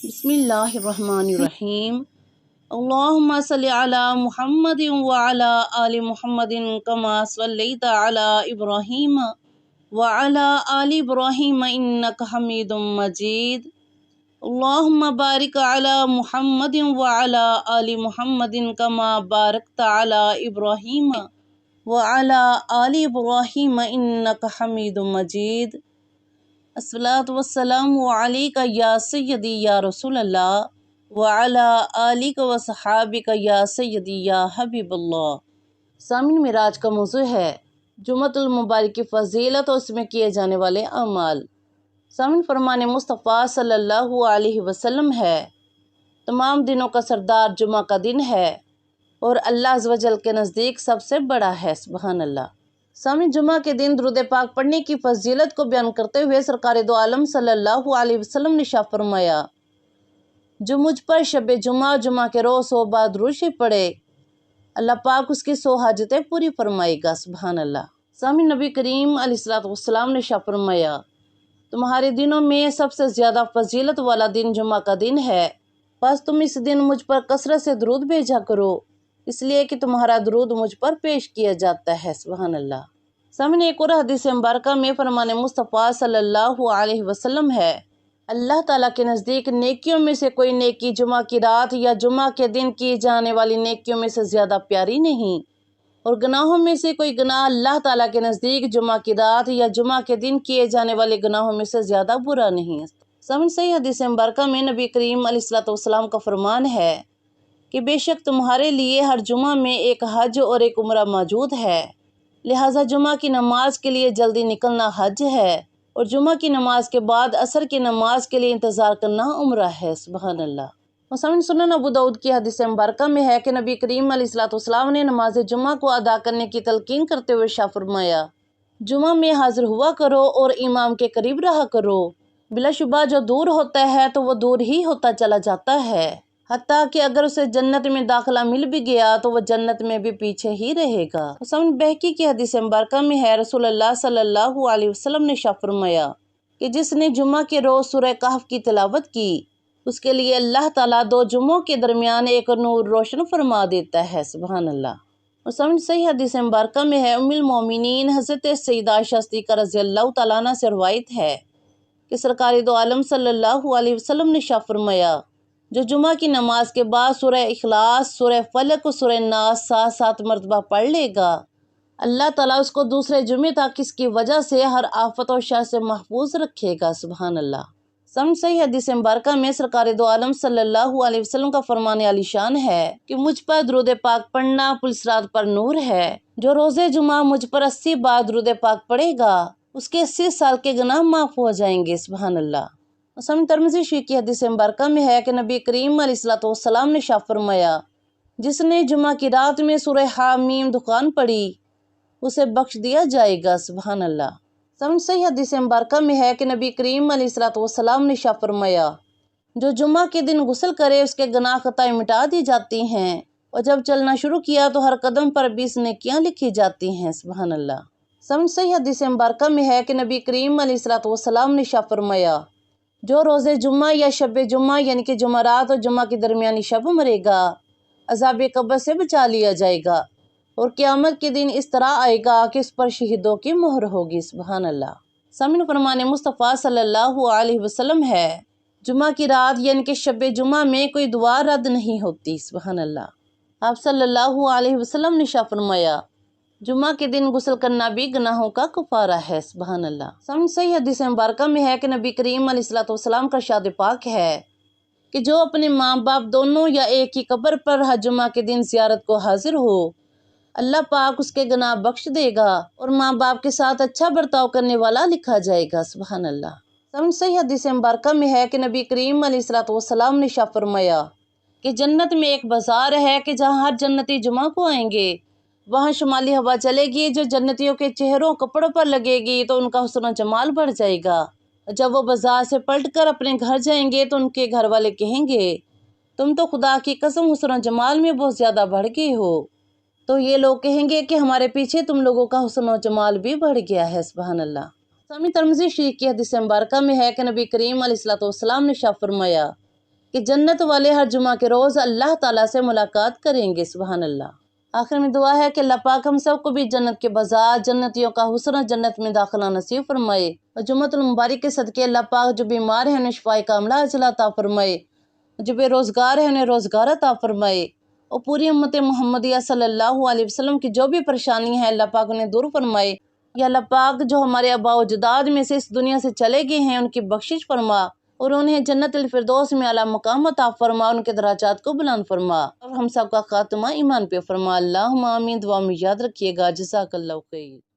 बिस्मिल्लाहिर्रहमानिर्रहीम। अल्लाहुम्मा सल्लि अला मुहम्मदिन व अला आलि मुहम्मदिन कमा सल्लैता अला इब्राहीम व अला आलि इब्राहीम इन्नका हमीदुम मजीद। अल्लाहुम्मा बारिक अला मुहम्मदिन व अला आलि मुहम्मदिन कमा बारकता अला इब्राहीम व अला आलि इब्राहीम इन्नका हमीदुम मजीद। अस्सलातु वस्सलामु अलैका या सय्यदी या रसूल अल्लाह व अला आलिका व सहाबिका या सय्यदी या हबीबल्लाह। सामिन मिराज का मौजू है जुमअतुल मुबारक की फजीलत और इसमें किए जाने वाले अमाल। सामिन फरमान मुस्तफ़ा सल्लल्लाहु अलैहि वसल्लम है, तमाम दिनों का सरदार जुमा का दिन है और अल्लाह अज़्ज़ व जल के नज़दीक सबसे बड़ा है। सुबहान अल्लाह। सामिन जुमा के दिन दुरूद पाक पढ़ने की फजीलत को बयान करते हुए सरकार दो आलम सल्लल्लाहु अलैहि वसल्लम ने शाह फरमाया, जो मुझ पर शब जुमा के रोज़ 100 बार दुरूद शरीफ पढ़े, अल्लाह पाक उसकी 100 हाजतें पूरी फरमाएगा। सुबहान अल्लाह। सामिन नबी करीम अलैहिस्सलाम ने शाह फरमाया, तुम्हारे दिनों में सबसे ज़्यादा फजीलत वाला दिन जुमा का दिन है, बस तुम इस दिन मुझ पर कसरत से दुरूद भेजा करो, इसलिए कि तुम्हारा दुरूद मुझ पर पेश किया जाता है। सुबहान अल्लाह। सामने एक और हदीस मुबारका में फरमान मुस्तफ़ा सल्लल्लाहु अलैहि वसल्लम है, अल्लाह ताला के नज़दीक नेकियों में से कोई नेकी जुमा की रात या जुमा के दिन की जाने वाली नेकियों में से ज़्यादा प्यारी नहीं, और गुनाहों में से कोई गुनाह अल्लाह ताला के नज़दीक जुमा की रात या जुमा के दिन किए जाने वाले गुनाहों में से ज़्यादा बुरा नहीं। समझ सही हदीस मुबारका में नबी करीम अलैहिस्सलाम का फरमान है कि बेशक तुम्हारे लिए हर जुमा में एक हज और एक उम्रा मौजूद है, लिहाजा जुमा की नमाज के लिए जल्दी निकलना हज है और जुमा की नमाज के बाद असर की नमाज के लिए इंतज़ार करना उम्रा है। सुबहान अल्लाह। मुस्लिम सुनन अबू दाऊद की हदीस मुबारका में है कि नबी करीम अलैहिस्सलाम ने नमाज जुमा को अदा करने की तलकीन करते हुए शाह फरमाया, जुमा में हाजिर हुआ करो और इमाम के करीब रहा करो, बिलाशुबा जो दूर होता है तो वो दूर ही होता चला जाता है, हत्ता कि अगर उसे जन्नत में दाखिला मिल भी गया तो वह जन्नत में भी पीछे ही रहेगा। मुस्लिम बहकी की हदीस मुबारका में है, रसूलुल्लाह सल्लल्लाहु अलैहि वसल्लम ने शाह फरमाया कि जिसने जुमा के रोज़ सूरह कहफ की तिलावत की, उसके लिए अल्लाह ताला 2 जुमों के दरमियान एक नूर रोशन फरमा देता है। सुबहान अल्लाह। मुस्लिम सही हदीस मुबारका में है, उम्मुल मोमिनीन हज़रत सैयदा आयशा सिद्दीक़ा रज़ियल्लाहु तआला अन्हा से रवायत है कि सरकार दो आलम सल्लल्लाहु अलैहि वसल्लम ने शाह फरमाया, जो जुमा की नमाज के बाद सूरह इखलास, सूरह फलक और सूरह नास 7 मरतबा पढ़ लेगा, अल्लाह ताला उसको दूसरे जुमे तक इसकी वजह से हर आफत और शर से महफूज रखेगा। सुबहान अल्लाह। समझ सही हदीस मुबारका में सरकार दो आलम सल्लल्लाहु अलैहि वसल्लम का फरमान आलीशान है कि मुझ पर दुरूद पाक पढ़ना पुलसरात पर नूर है, जो रोज़े जुमा मुझ पर 80 बार दुरूद पाक पढ़ेगा, उसके 80 साल के गुनाह माफ़ हो जाएंगे। सुबहान अल्लाह। मुस्लिम तिरमिज़ी शरीफ की हदीस मुबारका में है कि नबी करीम अलैहिस्सलाम ने शाह फरमाया, जिसने जुमा की रात में सूरह हामीम दुखान पढ़ी, उसे बख्श दिया जाएगा। सुबहान अल्लाह। समझ सही हदीस मुबारका में है कि नबी करीम अलैहिस्सलाम ने शाह फरमाया, जो जुमा के दिन गुस्ल करे उसके गुनाह खताएं मिटा दी जाती हैं, और जब चलना शुरू किया तो हर कदम पर 20 नेकियां लिखी जाती हैं। सुबहान अल्लाह। समझ सही हदीस मुबारका में है कि नबी करीम अलैहिस्सलाम ने शाह फरमाया, जो रोज़े जुम्मा या शब जुम्मा यानी कि जुमरात और जुम्मा की दरमियानी शब मरेगा, अज़ाब कब्र से बचा लिया जाएगा और क़यामत के दिन इस तरह आएगा कि उस पर शहीदों की मोहर होगी। सुबहान अल्लाह। सामिन फरमान मुस्तफ़ा सल्लल्लाहु अलैहि वसल्लम है, जुम्मा की रात यानी कि शब जुम्मा में कोई दुआ रद्द नहीं होती। सुबहान अल्लाह। आप सल्लल्लाहु अलैहि वसल्लम ने शाह फरमाया, जुम्मा के दिन गुस्ल करना भी गुनाहों का कफ़ारा है। सुबहान अल्लाह। समझ सही हदीस मुबारका में है कि नबी करीम अलैहिस्सलाम का इरशाद पाक है कि जो अपने माँ बाप दोनों या एक ही कब्र पर हर जुम्मा के दिन ज़ियारत को हाजिर हो, अल्लाह पाक उसके गुनाह बख्श देगा और माँ बाप के साथ अच्छा बर्ताव करने वाला लिखा जाएगा। सुबहान अल्लाह। समझ सही हदीस मुबारका में है कि नबी करीम अलैहिस्सलाम ने शाह फरमाया कि जन्नत में एक बाज़ार है कि जहाँ हर जन्नती जुमा को आएंगे, वहाँ शुमाली हवा चलेगी जो जन्नतियों के चेहरों कपड़ों पर लगेगी तो उनका हुस्न जमाल बढ़ जाएगा। जब वो बाजार से पलट कर अपने घर जाएंगे तो उनके घर वाले कहेंगे, तुम तो खुदा की कसम हुस्न जमाल में बहुत ज़्यादा बढ़ गए हो। तो ये लोग कहेंगे कि हमारे पीछे तुम लोगों का हुस्न जमाल भी बढ़ गया है। सुबहान अल्लाह। सामी तिरमिज़ी शरीफ की हदीस मुबारका में है कि नबी करीम अलैहिस्सलाम ने शाह फरमाया کہ جنت والے ہر جمعہ کے روز اللہ تعالیٰ سے ملاقات کریں گے۔ سبحان اللہ۔ آخر میں دعا ہے کہ اللہ پاک ہم سب کو بھی جنت کے بازار، جنتیوں کا حسن جنت میں داخلہ نصیب فرمائے، اور جمعۃ المبارک کے صدقے اللہ پاک جو بیمار ہیں انہیں شفاء کاملہ عاجلہ عطا فرمائے، جو بے روزگار ہیں انہیں روزگار عطا فرمائے، اور پوری امت محمدیہ صلی اللہ علیہ وسلم کی جو بھی پریشانی ہے اللہ پاک انہیں دور فرمائے۔ یا اللہ پاک جو ہمارے آباء و اجداد میں سے اس دنیا سے چلے گئے ہیں ان کی بخشش فرما، اور انہیں جنت الفردوس میں اعلیٰ مقام عطا فرما، ان کے درجات کو بلند فرما، اور ہم سب کا خاتمہ ایمان پہ فرما۔ اللہم آمین۔ دعا میں یاد رکھیے گا۔ جزاک اللہ خیر۔